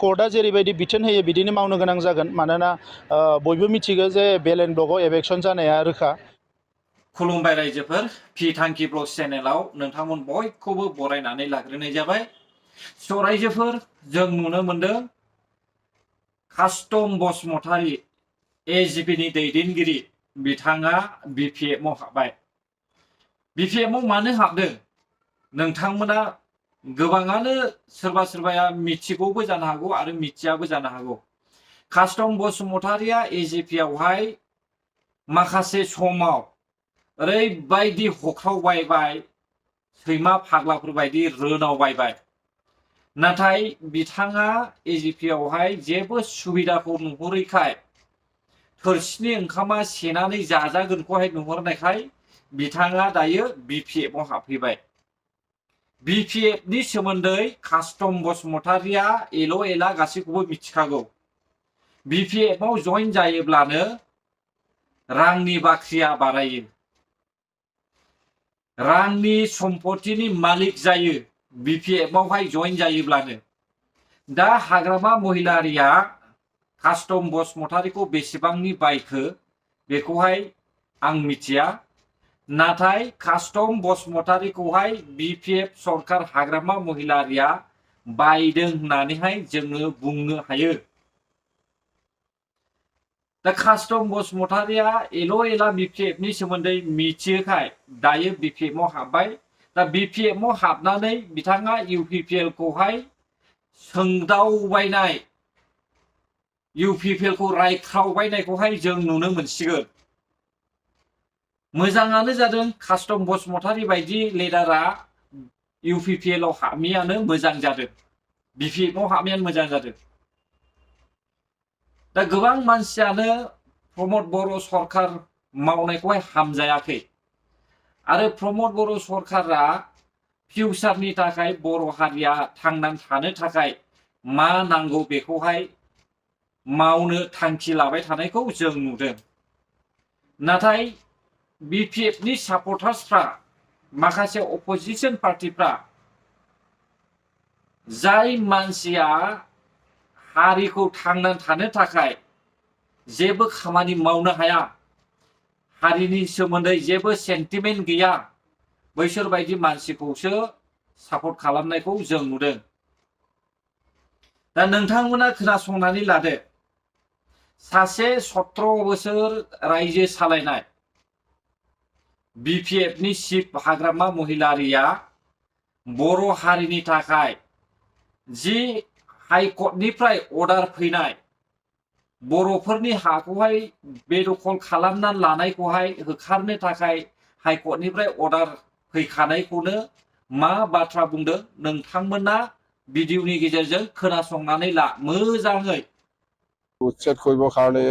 कर्टआ जेरैबायदि बिथोन होयो बिदिनो मावनो गोनां जागोन मानोना बयबो मिथिगौ जे बेलेन ब्लकआव इलेक्शन जानाया रोखा। खुलुमबाय रायजोफोर, पि थांखि ब्लग चेनेलाव नोंथांमोन बयखौबो बरायनानै लाग्रोनाय जाबाय। स' रायजोफोर, जों नुनो मोनदों कास्टम बसुमतारी एजिपिनि दैदेनगिरि बिथाङा बिपिएफआव हाबबाय। बिपिएफआव मानो हाबदों नोंथांमोना गोबाङानो सोरबा सोरबाया मिथिगौबो जानो हागौ आरो मिथियाबो जानो हागौ। कास्टम बसुमतारीया एजिपिआवहाय माखासे समाव ओरैबायदि हख्रावबायबाय, सैमा फाग्लाफोर बायदि रोनावबायबाय, नाथाय बिथाङा एजिपिआवहाय जेबो सुबिदाखौ नुहुरैखाय, थोरसिनि ओंखामा सेनानै जाजागोनखौहाय नुहुरनायखाय बिथाङा दायो बिपिएफआव हाबफैबाय। बिपिएफनि सोमोन्दै कास्टम बसुमतारीया एल' एला गासैखौबो मिथिखागौ। बिपिएफआव जइन जायोब्लानो रांनि बाख्रिया बारायो, रांनि सम्पतिनि मालिक जायो बिपिएफआवहाय जइन जायोब्लानो। दा हाग्रामा महिलारिया कास्टम बसुमतारीखौ बेसेबांनि बायखो बेखौहाय आं मिथिया, नाथाय कास्टम बसुमतारीखौहाय बिपिएफ सरकार हाग्रामा महिलारिया बायदों होननानैहाय जोङो बुंनो हायो। दा कास्टम बसुमतारीया एल' एला बिपिएफनि सोमोन्दै मिथियोखाय दायो बिपिएफआव हाबबाय। दा बिपिएफआव हाबनानै बिथाङा इउपिपिएलखौहाय सोंदावबायनाय, इउपिपिएलखौ रायख्रावबायनायखौहाय जों नुनो मोनसिगोन। मोजाङानो जादों कास्टम बसुमतारी बायदि लिडारा इउपिपिएलआव हाबैयानो मोजां जादों, बिपिएफआव हाबैयानो मोजां जादों। दा गोबां मानसियानो प्रमद बर' सरकार मावनायखौहाय हामजायाखै आरो प्रमद बर' सरकारा फिउचारनि थाखाय बर' हारिया थांनानै थानो थाखाय मा नांगौ बेखौहाय मावनो थांखि लाबाय थानायखौ जों नुदों। नाथाय बिपिएफनि सापर्टार्सफ्रा, माखासे अपोजिशन पार्टिफ्रा, जाय मानसिया हारिखौ थांनानै थानो थाखाय जेबो खामानि मावनो हाया, हारिनि सोमोन्दै जेबो सेन्टिमेन्ट गैया, बैसोर बायदि मानसिखौसो सापर्ट खालामनायखौ जों नुदों। दा नोंथांमोना खोनासंनानै लादो, सासे 17 बोसोर रायजो सालायनाय बिपिएफनि चिफ हाग्रामा महिलारिया बर' हारिनि थाखाय जि हाइकर्टनिफ्राय अर्डार फैनाय, बर'फोरनि हाखौहाय बेदखल खालामनानै लानायखौहाय होखारनो थाखाय हाइकर्टनिफ्राय अर्डार फैखानायखौनो मा बाथ्रा बुंदों नोंथांमोना भिडिअनि गेजेरजों खोनासंनानै ला मोजाङै। উচ্ছেদ কৰিবৰ কাৰণে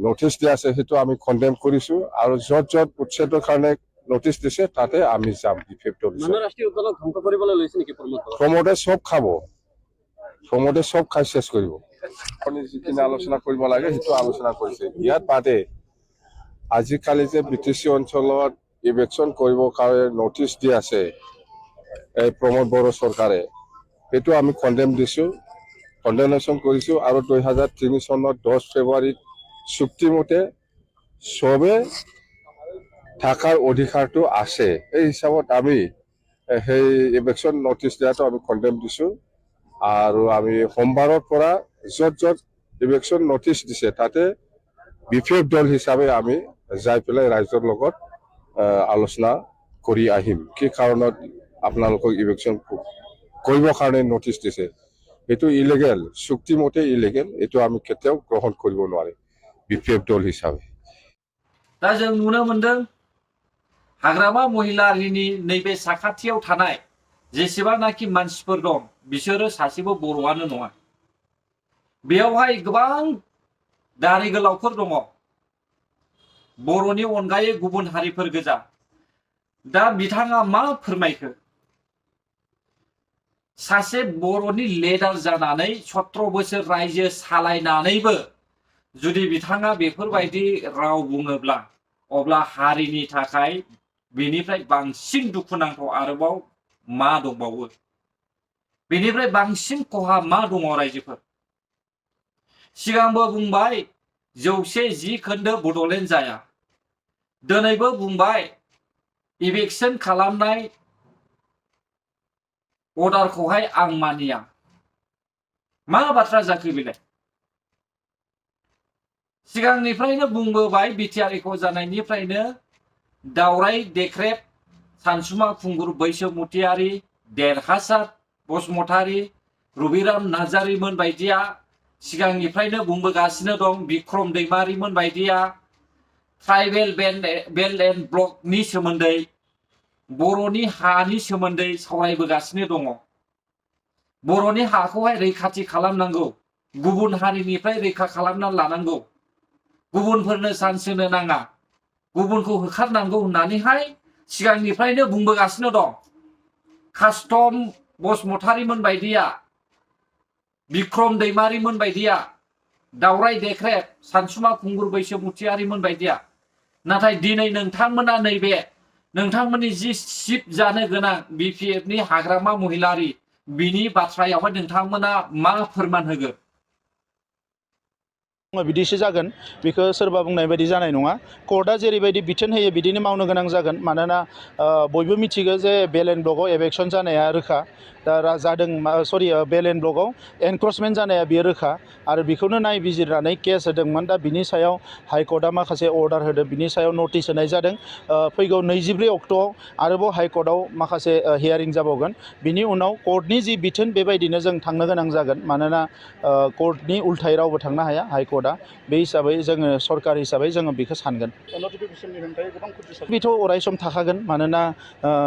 নটিচ দিয়া আছে, সেইটো আমি কণ্ডেম কৰিছো আৰু য'ত য'ত উচ্ছেদৰ কাৰণে নটিচ দিছে তাতে আমি যাম। প্ৰমোদে চব খাব, প্ৰমোদে চব খাই চেছ কৰিব। যিখিনি আলোচনা কৰিব লাগে সেইটো আলোচনা কৰিছে। ইয়াত বাদে আজিকালি যে বিটিচি অঞ্চলত ইলেকশ্যন কৰিবৰ কাৰণে নটিচ দি আছে এই প্ৰমোদ বড়ো চৰকাৰে, সেইটো আমি কণ্ডেম দিছো, কণ্ডেনেশ্যন কৰিছো। আৰু 2003 চনৰ 10 ফেব্ৰুৱাৰীত চুক্তিমতে চবে থকাৰ অধিকাৰটো আছে। এই হিচাপত আমি সেই ইলেকশ্যন নটিচ দিয়াটো আমি কণ্ডেম দিছো। আৰু আমি সোমবাৰৰ পৰা য'ত য'ত ইলেকশ্যন নটিচ দিছে তাতে বিপিএফ দল হিচাপে আমি যাই পেলাই ৰাইজৰ লগত আলোচনা কৰি আহিম, কি কাৰণত আপোনালোকক ইলেকশ্যন কৰিবৰ কাৰণে নটিচ দিছে। এইটো ইলিগেল, চুক্তিমতে ইলিগেল, এইটো আমি কেতিয়াও গ্ৰহণ কৰিব নোৱাৰিম বিপিএফ দল হিচাপে। दा जों नुनो मोनदों हाग्रामा महिलारिनि नैबे साखाथियाव थानाय जेसेबांनाखि मानसिफोर दं बिसोरो सासेबो बर'आनो नङा। बेयावहाय गोबां दारि गोलावफोर दङ, बर'नि अनगायै गुबुन हारिफोर गोजा। दा बिथाङा मा फोरमायखो? सासे बर'नि लिडार जानानै 17 बोसोर रायजो सालायनानैबो जुदि बिथाङा बेफोरबायदि राव बुङोब्ला अब्ला हारिनि थाखाय बेनिफ्राय बांसिन दुखुनांथाव आरोबाव मा दंबावो? बेनिफ्राय बांसिन खहा मा दङ रायजोफोर? सिगांबो बुंबाय 110 खोन्दो बड'लेण्ड जाया, दिनैबो बुंबाय इलेक्शन खालामनाय अर्डारखौहाय आं मानिया। मा बाथ्रा जाखो बेलाय? सिगांनिफ्रायनो बुंबोबाय बिटिआर इक' जानायनिफ्रायनो दावराय देख्रेब, सानसुमा खुंगुर बैसोमुतियारि, देरहासार बसुमतारी, रबिराम नार्जारीमोन बायदिया सिगांनिफ्रायनो बुंबोगासिनो दं। बिक्रम दैमारीमोन बायदिया ट्राइबेल बेल्ट एन्ड ब्लकनि सोमोन्दै, बर'नि हानि सोमोन्दै सावरायबोगासिनो दङ। बर'नि हाखौहाय रैखाथि खालामनांगौ, गुबुन हारिनिफ्राय रैखा खालामना लानांगौ, गुबुनफोरनो चान्स होनो नाङा, गुबुनखौ होखारनांगौ होननानैहाय सिगांनिफ्रायनो बुंबोगासिनो दं। कास्टम बसुमतारीमोन बायदिया, बिक्रम दैमारीमोन बायदिया, दावराय देख्रेब, सानसुमा खुंगुर बैसोमुतियारिमोन बायदिया। नाथाय दिनै नोंथांमोना नैबे नोंथांमोननि जि सिप जानो गोनां बिपिएफनि हाग्रामा महिलारि, बिनि बाथ्रायावहाय नोंथांमोना मा फोरमान होगोन? बिदिसो जागोन, बेखौ सोरबा बुंनाय बायदि जानाय नङा। कर्टआ जेरैबायदि बिथोन होयो बिदिनो मावनो गोनां जागोन। मानोना बयबो मिथिगौ जे बेल एन्ड ब्लकआव एभेक्सन जानाया रोखा। दा जादों सरि बेल एन्ड ब्लकआव एनक्रचमेन्ट जानाया बेयो रोखा आरो बेखौनो नायबिजिरनानै केस होदोंमोन। दा बिनि सायाव हाइकर्टआ माखासे अर्डार होदों, बिनि सायाव नटिस होनाय जादों। फैगौ 24 अक्ट'आव आरोबाव हाइकर्टआव माखासे हियारिं जाबावगोन। बिनि उनाव कर्टनि जि बिथोन बेबायदिनो जों थांनो गोनां जागोन। मानोना कर्टनि उल्थायै रावबो थांनो हाया हाइकर्टआ। बे हिसाबै जोङो सरकार हिसाबै जोङो बेखौ सानगोन। बेथ' अराय सम थाखागोन। मानोना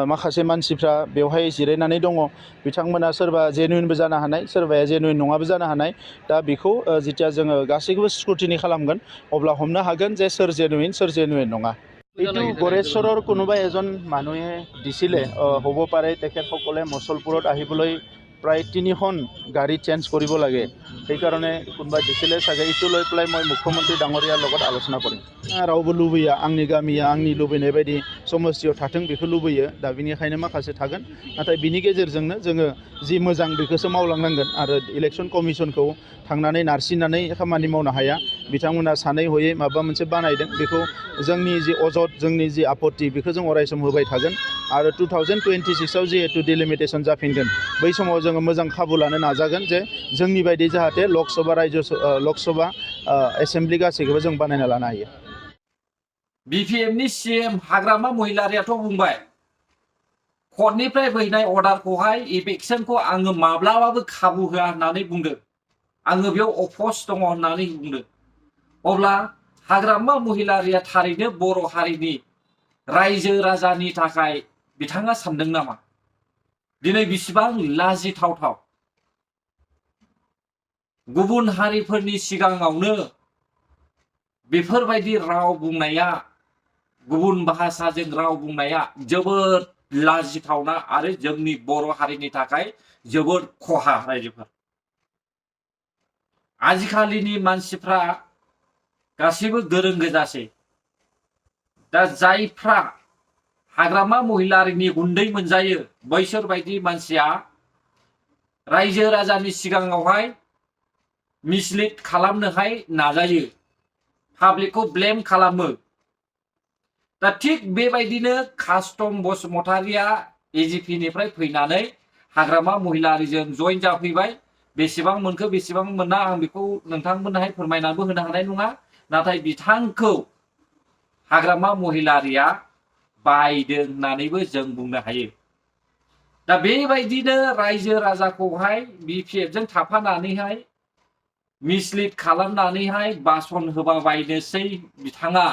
माखासे मानसिफ्रा बेवहाय जिरायनानै दङ, बिथांमोना सोरबा जेनुइनबो जानो हानाय, सोरबाया जेनुइन नङाबो जानो हानाय। दा बेखौ जेथिया जोङो गासैखौबो स्क्रुटिनि खालामगोन अब्ला हमनो हागोन যে सोर जेनुइन नङा। এইটো গড়েশ্বৰৰ কোনোবা এজন মানুহে দিছিলে, হ'ব পাৰে তেখেতসকলে মচলপুৰত আহিবলৈ প্ৰায় 3খন গাড়ী চেঞ্জ কৰিব লাগে, সেইকাৰণে কোনোবাই দিছিলে চাগে। এইটো লৈ পেলাই মই মুখ্যমন্ত্ৰী ডাঙৰীয়াৰ লগত আলোচনা কৰিম। रावबो लुबैया आंनि गामिया आंनि लुबैनाय बायदि समस्थियाव थाथों, बेखौ लुबैयो। दा बिनिखायनो माखासे थागोन, नाथाय बिनि गेजेरजोंनो जोङो जि मोजां बेखौसो मावलांनांगोन। आरो इलेक्सन कमिसनखौ थांनानै नारसिननानै खामानि मावनो हाया। बिथांमोना सानै हयै माबा मोनसे बानायदों, बेखौ जोंनि जि अजद, जोंनि जि आपत्ति, बेखौ जों अरायसम होबाय थागोन। आरो 2026आव जिहेतु डिलिमिटेसन जाफिनगोन, बै समाव जोङो मोजां खाबु लानो नाजागोन जे जोंनि बायदि जाहाथे लकसभा एसेम्ब्लि गासैखौबो जों बानायना लानो हायो। बिपिएफनि सिएम हाग्रामा महिलारियाथ' बुंबाय कर्टनिफ्राय फैनाय अर्डारखौहाय इभिक्सनखौ आङो माब्लाबाबो खाबु होआ होननानै बुंदों। आङो बेयाव अफस दङ होननानै बुंदों। अब्ला हाग्रामा महिलारिया थारैनो बर' हारिनि रायजो राजानि थाखाय बिथाङा सानदों नामा? दिनै बिसिबां लाजिथावथाव। गुबुन हारिफोरनि सिगाङावनो बेफोरबायदि राव बुंनाया, गुबुन भाषाजों राव बुंनाया जोबोद लाजिथावना आरो जोंनि बर' हारिनि थाखाय जोबोद खहा। रायजोफोर, आजिखालिनि मानसिफ्रा गासैबो गोरों गोजासै। दा जायफ्रा हाग्रामा महिलारिनि गुन्दै मोनजायो, बैसोर बायदि मानसिया रायजो राजानि सिगाङावहाय मिसलिड खालामनोहाय नाजायो, पाब्लिकखौ ब्लेम खालामो। दा थिग बेबायदिनो कास्टम बसुमतारिया एजिपिनिफ्राय फैनानै हाग्रामा महिलारिजों जइन जाफैबाय। बेसेबां मोनखो बेसेबां मोना आं बेखौ नोंथांमोनहाय फोरमायनानैबो होनो हानाय नङा। नाथाय बिथांखौ हाग्रामा महिलारिया बायदों होननानैबो जों बुंनो हायो। दा बेबायदिनो रायजो राजाखौहाय बिपिएफजों थाफानानैहाय मिसलिड खालामनानैहाय बासन होबाबायनोसै बिथाङा।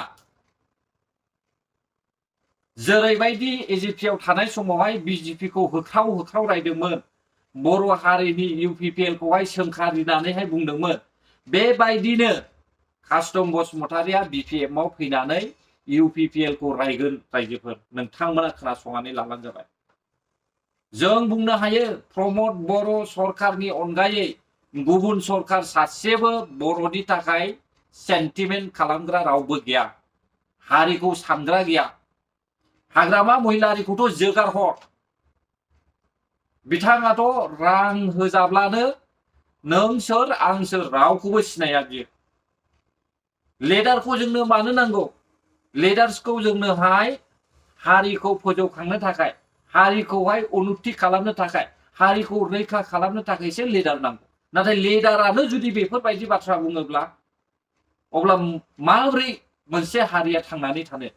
जेरैबायदि एजिपियाव थानाय समावहाय बिजेपिखौ होख्राव रायदोंमोन, बर' हारिनि इउपिपिएलखौहाय सोंखारिनानैहाय बुंदोंमोन, बेबायदिनो कास्टम बसुमतारिया बिपिएफआव फैनानै इउपिपिएलखौ रायगोन। रायजोफोर, नोंथांमोना खोनासंनानै लाबानो जाबाय। जों बुंनो हायो प्रमद बर' सरकारनि अनगायै गुबुन सरकार सासेबो बर'नि थाखाय सेन्टिमेन्ट खालामग्रा रावबो गैया, हारिखौ सानग्रा गैया। हाग्रामा महिलारिखौथ' जोगार हर, बिथाङाथ' रां होजाब्लानो नों सोर आं सोर रावखौबो सिनाया बियो। लिडारखौ जोंनो मानो नांगौ? लिडार्सखौ जोंनोहाय हारिखौ फोजौखांनो थाखाय, हारिखौहाय उन्नति खालामनो थाखाय, हारिखौ रैखा खालामनो थाखायसो लिडार नांगौ। नाथाय लिडारानो जुदि बेफोरबायदि बाथ्रा बुङोब्ला अब्ला माबोरै मोनसे हारिया थांनानै थानो?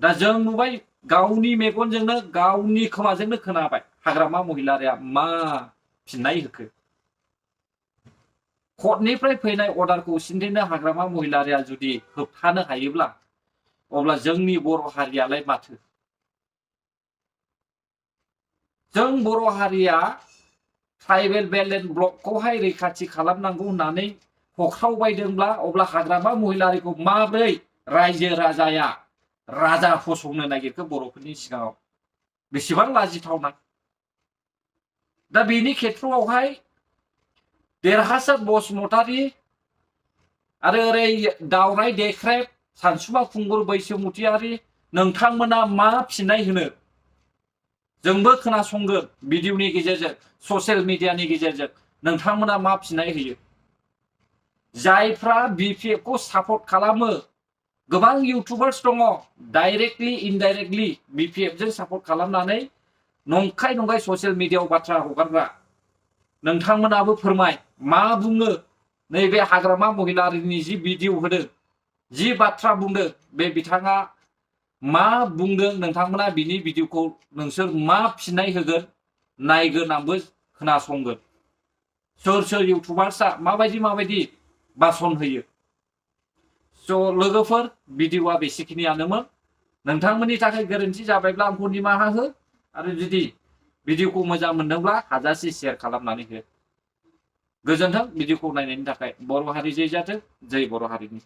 दा जों नुबाय, गावनि मेगनजोंनो गावनि खोमाजोंनो खोनाबाय हाग्रामा महिलारिया मा फिननाय होखो। कर्टनिफ्राय फैनाय अर्डारखौ सिन्देनो हाग्रामा महिलारिया जुदि होबथानो हायोब्ला अब्ला जोंनि बर' हारियालाय माथो? जों बर' हारिया ट्राइबेल बेल्ट एन्ड ब्लकखौहाय रैखाथि खालामनांगौ होननानै हख्रावबायदोंब्ला अब्ला हाग्रामा महिलारिखौ माब्रै रायजो राजाया राजा फसंनो नागिरखो बर'फोरनि सिगाङाव? बेसेबां लाजिथावना। दा बेनि खेथ्रआवहाय देरहासार बसुमतारी आरो ओरै दावराय देख्रेब, सानसुमा खुंगुर बैसोमुतियारि, नोंथांमोना मा फिननाय होनो? जोंबो खोनासंगोन भिडिअनि गेजेरजों, ससियेल मिडियानि गेजेरजों नोंथांमोना मा फिननाय होयो। जायफ्रा BPF खौ सापर्ट खालामो, गोबां इउटुबार्स दङ डाइरेक्टलि इनडाइरेक्टलि BPF जों सापर्ट खालामनानै नंखाय नंखाय ससियेल मिडियाआव बाथ्रा हगारग्रा। नोंथांमोनाबो फोरमाय, मा बुङो नैबे हाग्रामा महिलारिनि जि भिडिअ होदों, जि बाथ्रा बुंदों, बे बिथाङा मा बुंदों, नोंथांमोना बिनि भिडिअखौ नोंसोर मा फिननाय होगोन नायगोन, आंबो खोनासंगोन। सोर सोर इउटुबार्सआ माबायदि भाषण होयो। स' लोगोफोर, भिडिअआ बेसेखिनियानोमोन। नोंथांमोननि थाखाय गोरोन्थि जाबायब्ला आंखौ निमाहा हो, आरो जुदि भिडिअखौ मोजां मोनदोंब्ला हाजासे शेयार खालामनानै हो। गोजोन्थों भिडिअखौ नायनायनि थाखाय। बर' हारि जै जाथों, जै बर' हारिनि।